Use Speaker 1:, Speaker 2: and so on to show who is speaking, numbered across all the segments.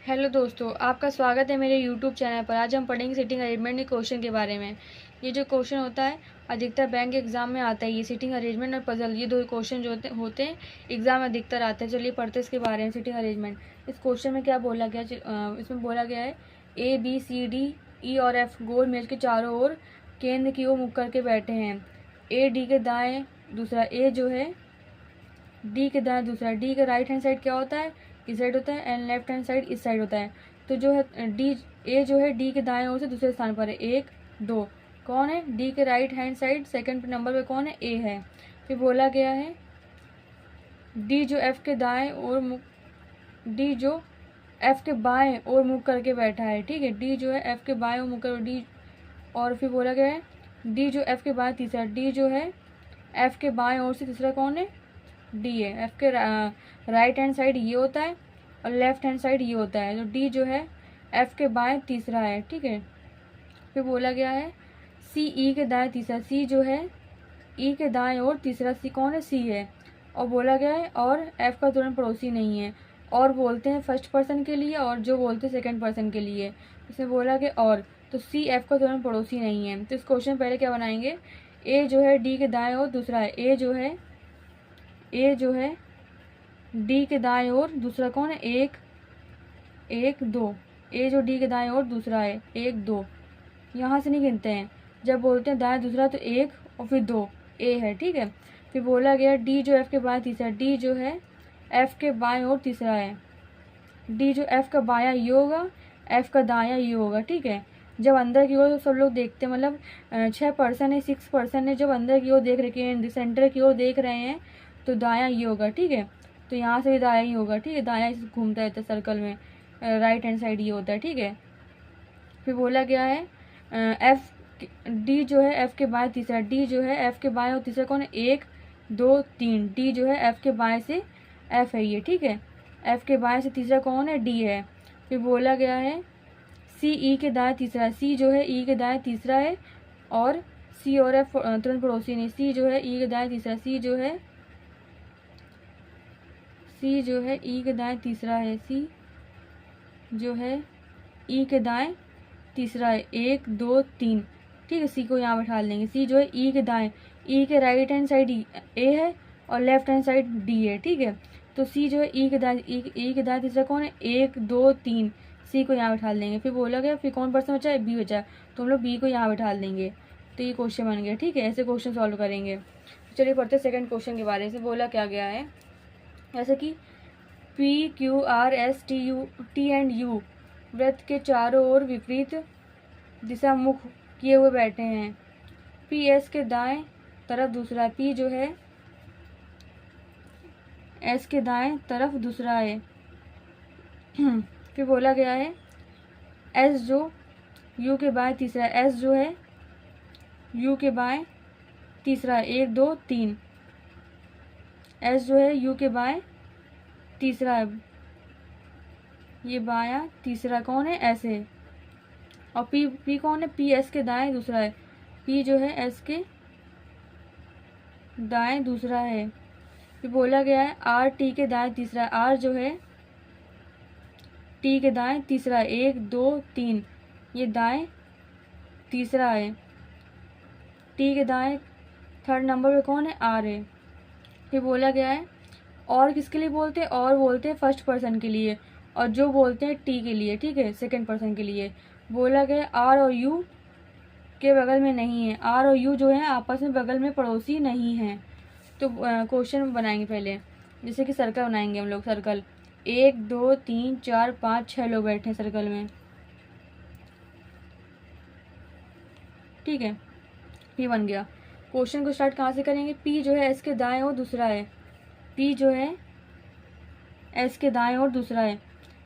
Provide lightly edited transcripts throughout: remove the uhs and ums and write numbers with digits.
Speaker 1: Hello दोस्तों, आपका स्वागत है मेरे यूट्यूब चैनल पर। आज हम पढ़ेंगे सिटिंग अरेंजमेंट के क्वेश्चन के बारे में। ये जो क्वेश्चन होता है अधिकतर बैंक एग्जाम में आता है। ये सिटिंग अरेंजमेंट और पजल, ये दो क्वेश्चन जो होते हैं एग्जाम में अधिकतर आते हैं। चलिए पढ़ते हैं इसके बारे में। सिटिंग अरेंजमेंट, इस क्वेश्चन में क्या बोला गया, इसमें बोला गया है A B C D E और एफ गोल मेज के चारों ओर केंद्र की ओर मुख करके बैठे हैं। ए डी के दाएँ दूसरा, ए जो है डी के दाएँ दूसरा। डी के राइट हैंड साइड क्या होता है, इस साइड होता है, एंड लेफ्ट हैंड साइड इस साइड होता है। तो जो है डी, ए जो है डी के दाएं ओर से दूसरे स्थान पर है, 1 2। कौन है, डी के right hand side second number पे कौन है, ए है। फिर बोला गया है डी जो एफ के दाएं और मुख, डी जो एफ के बाएं और मुख करके बैठा है। ठीक है, डी जो है एफ के बाएं और मुख कर डी। और फिर बोला गया है डी जो एफ के बाएं तीसरा, डी जो है एफ के बाएं ओर से तीसरा कौन है, डी है। एफ के राइट हैंड साइड ये होता है और लेफ्ट हैंड साइड ये होता है। तो डी जो है एफ के बाएं तीसरा है। ठीक है, फिर बोला गया है सी ई के दाएं तीसरा, सी जो है ई के दाएं और तीसरा, सी कौन है, सी है। और बोला गया है और एफ का तुरंत पड़ोसी नहीं है। और बोलते हैं फर्स्ट पर्सन के लिए और जो बोलते हैं सेकंड पर्सन के लिए। इसमें बोला गया और, तो सी एफ का तुरंत पड़ोसी नहीं है। तो इस क्वेश्चन पहले क्या बनाएंगे, ए जो है डी के दाएं और दूसरा है, ए जो है डी के दाएं ओर दूसरा कौन है, 1 1 2। ए जो डी के दाएं ओर दूसरा है, 1 2। यहाँ से नहीं गिनते हैं, जब बोलते हैं दाएं दूसरा तो 1 और फिर 2, ए है। ठीक है, फिर बोला गया डी जो एफ के बाएं तीसरा, डी जो है एफ के बाएं ओर तीसरा है। डी जो एफ का बायां ये होगा, एफ का दायां ये होगा। ठीक है, जब अंदर की ओर तो सब लोग देखते हैं, मतलब 6 पर्सन है, 6 पर्सन है, जब अंदर की ओर देख रहे हैं, सेंटर की ओर देख रहे हैं तो दायां ये होगा। ठीक है, तो यहाँ से भी दायां ही होगा। ठीक है, दायां इसे घूमता रहता है सर्कल में, राइट हैंड साइड ये होता है। ठीक है, फिर बोला गया है एफ, डी जो है एफ के बाएं तीसरा, डी जो है एफ के बाएं और तीसरा कौन है, 1 2 3। डी जो है एफ के बाएं से, एफ है ये। ठीक है, एफ के बाएं से तीसरा कौन है, डी है। फिर बोला गया है सी ई के दाएं तीसरा, सी जो है ई के दाएं तीसरा है और सी और एफ तुरंत पड़ोसी नहीं। सी जो है ई के दाएं तीसरा, सी जो है ई के दाएं तीसरा है, सी जो है ई के दाएं तीसरा है, 1 2 3। ठीक है, सी को यहाँ बैठा लेंगे। सी जो है ई के दाएं, ई के राइट हैंड साइड ए है और लेफ्ट हैंड साइड डी है। ठीक है, तो सी जो है ई के दाएं तीसरा कौन है, 1 2 3। सी को यहाँ बैठा लेंगे। फिर बोला गया फिर कौन पर्सन बचा है, बी बचा है, तो हम लोग बी को यहाँ बैठा लेंगे। तो ये क्वेश्चन बन गया। ठीक है, ऐसे क्वेश्चन सॉल्व करेंगे। चलिए पढ़ते सेकंड क्वेश्चन के बारे में। बोला क्या गया है, जैसे कि P Q R S T and you वृत्त के चारों ओर विपरीत दिशा मुख किए हुए बैठे हैं। पी एस के दाएं तरफ दूसरा, पी जो है एस के दाएं तरफ दूसरा है। फिर बोला गया है एस जो यू के बाएं तीसरा, एस जो है यू के बाएं तीसरा है, 1 2 3। एस जो है यू के बाएं तीसरा है, ये बायां तीसरा कौन है, एस है। और पी कौन है, पी एस के दाएं दूसरा है, पी जो है एस के दाएं दूसरा है। फिर बोला गया है आर टी के दाएं तीसरा, आर जो है टी के दाएं तीसरा है, 1 2 3। ये दाएं तीसरा है, टी के दाएं थर्ड नंबर पे कौन है, आर है। फिर बोला गया है और किसके लिए बोलते हैं, और बोलते हैं फर्स्ट पर्सन के लिए और जो बोलते हैं टी के लिए। ठीक है, सेकंड पर्सन के लिए। बोला गया आर और यू के बगल में नहीं है, आर और यू जो है आपस में बगल में पड़ोसी नहीं हैं। तो क्वेश्चन बनाएंगे पहले, जैसे कि सर्कल बनाएंगे हम लोग। सर्कल 1 2 3 4 5 6 लोग बैठे हैं सर्कल में। ठीक है, ये बन गया। क्वेश्चन को स्टार्ट कहाँ से करेंगे, पी जो है एस के दाएं और दूसरा है, पी जो है एस के दाएं और दूसरा है।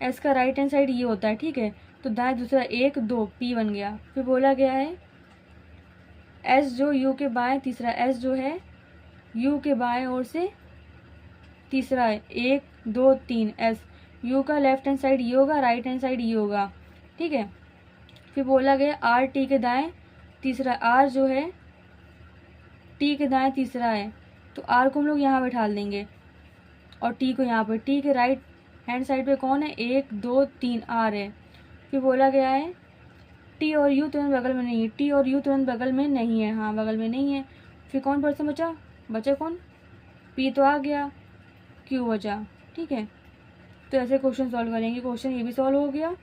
Speaker 1: एस का राइट हैंड साइड ये होता है। ठीक है, तो दाएं दूसरा 1 2, पी बन गया। फिर बोला गया है एस जो यू के बाएं तीसरा, एस जो है यू के बाएं ओर से तीसरा है, 1 2 3। एस यू का लेफ्ट हैंड साइड ये होगा, राइट हैंड साइड ये होगा। ठीक है, फिर बोला गया आर टी के दाएं तीसरा, आर जो है टी के दाएं तीसरा है, तो आर को हम लोग यहाँ बैठा देंगे और टी को यहाँ पर। टी के राइट हैंड साइड पे कौन है, 1 2 3 आर है। फिर बोला गया है टी और यू तुरंत बगल में नहीं है, टी और यू तुरंत बगल में नहीं है, हाँ बगल में नहीं है। फिर कौन पर्सन बचा, बचा कौन, पी तो आ गया, क्यू बचा। ठीक है, तो ऐसे क्वेश्चन सॉल्व करेंगे। क्वेश्चन ये भी सॉल्व हो गया